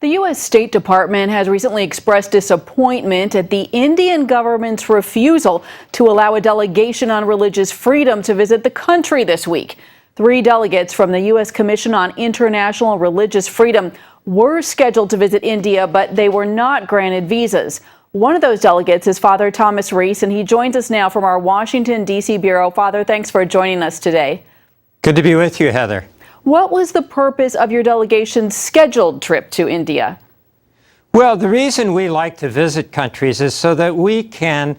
The U.S. State Department has recently expressed disappointment at the Indian government's refusal to allow a delegation on religious freedom to visit the country this week. 3 delegates from the U.S. Commission on International Religious Freedom were scheduled to visit India, but they were not granted visas. One of those delegates is Father Thomas Reese, and he joins us now from our Washington, D.C. bureau. Father, thanks for joining us today. Good to be with you, Heather. What was the purpose of your delegation's scheduled trip to India? Well, the reason we like to visit countries is so that we can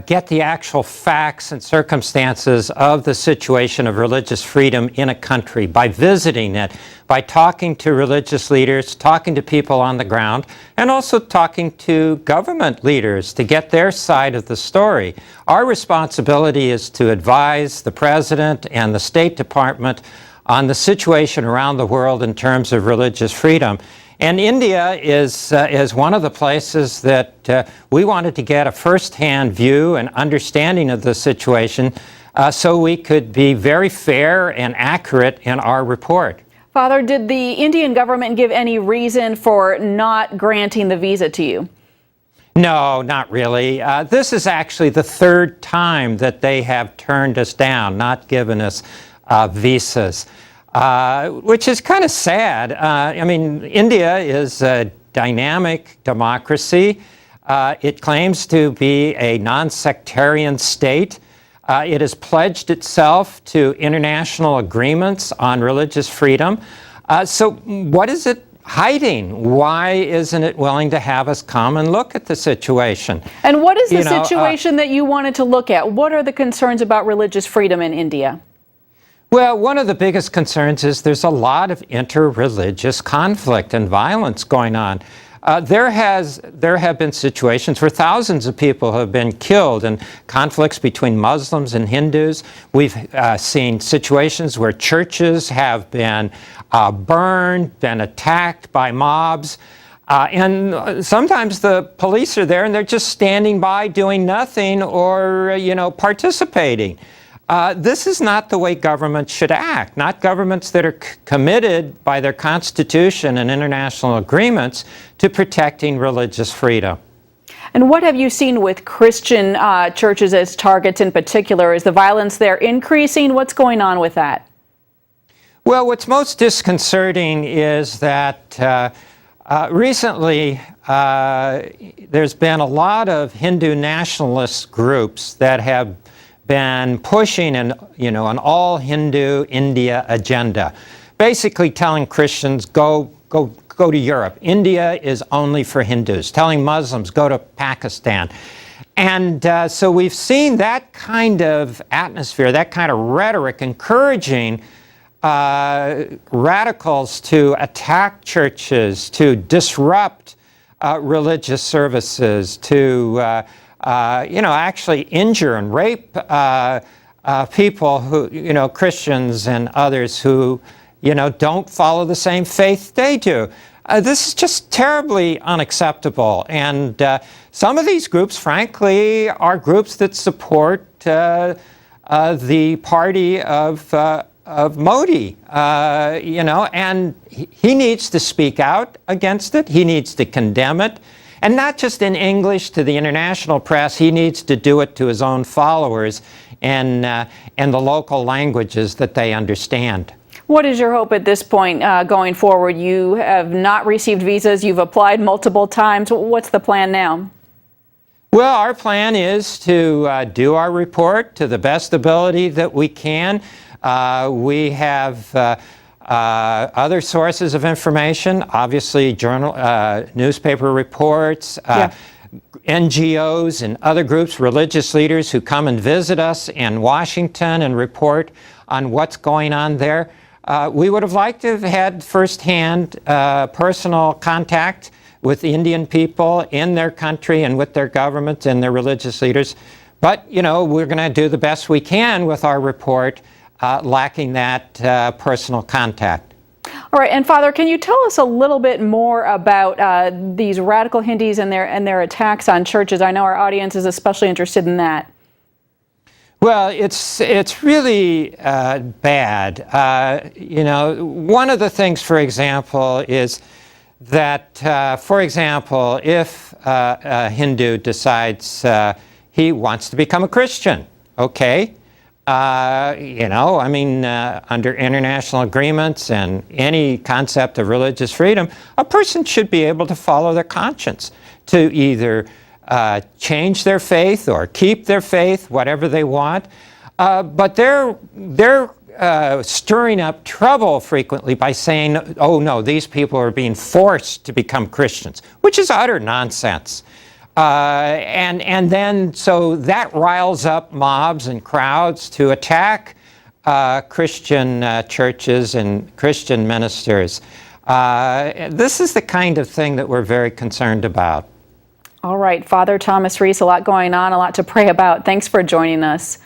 get the actual facts and circumstances of the situation of religious freedom in a country by visiting it, by talking to religious leaders, talking to people on the ground, and also talking to government leaders to get their side of the story. Our responsibility is to advise the President and the State Department on the situation around the world in terms of religious freedom. And India is one of the places that we wanted to get a first-hand view and understanding of the situation so we could be very fair and accurate in our report. Father, did the Indian government give any reason for not granting the visa to you? No, not really. This is actually the 3rd time that they have turned us down, not given us visas, which is kind of sad. I mean, India is a dynamic democracy. It claims to be a non-sectarian state. It has pledged itself to international agreements on religious freedom. So what is it hiding? Why isn't it willing to have us come and look at the situation? And what is the situation that you wanted to look at? What are the concerns about religious freedom in India? Well, one of the biggest concerns is there's a lot of interreligious conflict and violence going on. There have been situations where thousands of people have been killed in conflicts between Muslims and Hindus. We've seen situations where churches have been burned, been attacked by mobs. And sometimes the police are there and they're just standing by doing nothing or, participating. This is not the way governments should act, not governments that are committed by their constitution and international agreements to protecting religious freedom. And what have you seen with Christian churches as targets in particular? Is the violence there increasing? What's going on with that? Well, what's most disconcerting is that recently there's been a lot of Hindu nationalist groups that have been pushing an all Hindu India agenda, basically telling Christians go to Europe. India is only for Hindus. Telling Muslims go to Pakistan. And so we've seen that kind of atmosphere, that kind of rhetoric, encouraging radicals to attack churches, to disrupt religious services, to actually injure and rape people who, Christians and others who, don't follow the same faith they do. This is just terribly unacceptable. And some of these groups, frankly, are groups that support the party of Modi, and he needs to speak out against it. He needs to condemn it. And not just in English to the international press, he needs to do it to his own followers in the local languages that they understand. What is your hope at this point going forward? You have not received visas. You've applied multiple times. What's the plan now? Well, our plan is to do our report to the best ability that we can. We have other sources of information, obviously newspaper reports, NGOs and other groups, religious leaders who come and visit us in Washington and report on what's going on there. We would have liked to have had firsthand personal contact with the Indian people in their country and with their government and their religious leaders. But, we're going to do the best we can with our report, lacking that personal contact. All right, and Father, can you tell us a little bit more about these radical Hindus and their attacks on churches? I know our audience is especially interested in that. Well, it's really bad. One of the things, for example, is that, for example, if a Hindu decides he wants to become a Christian, okay, you know, I mean, under international agreements and any concept of religious freedom, a person should be able to follow their conscience, to either change their faith or keep their faith, whatever they want. But they're stirring up trouble frequently by saying, oh no, these people are being forced to become Christians, which is utter nonsense. And then, so that riles up mobs and crowds to attack Christian churches and Christian ministers. This is the kind of thing that we're very concerned about. All right, Father Thomas Reese, a lot going on, a lot to pray about. Thanks for joining us.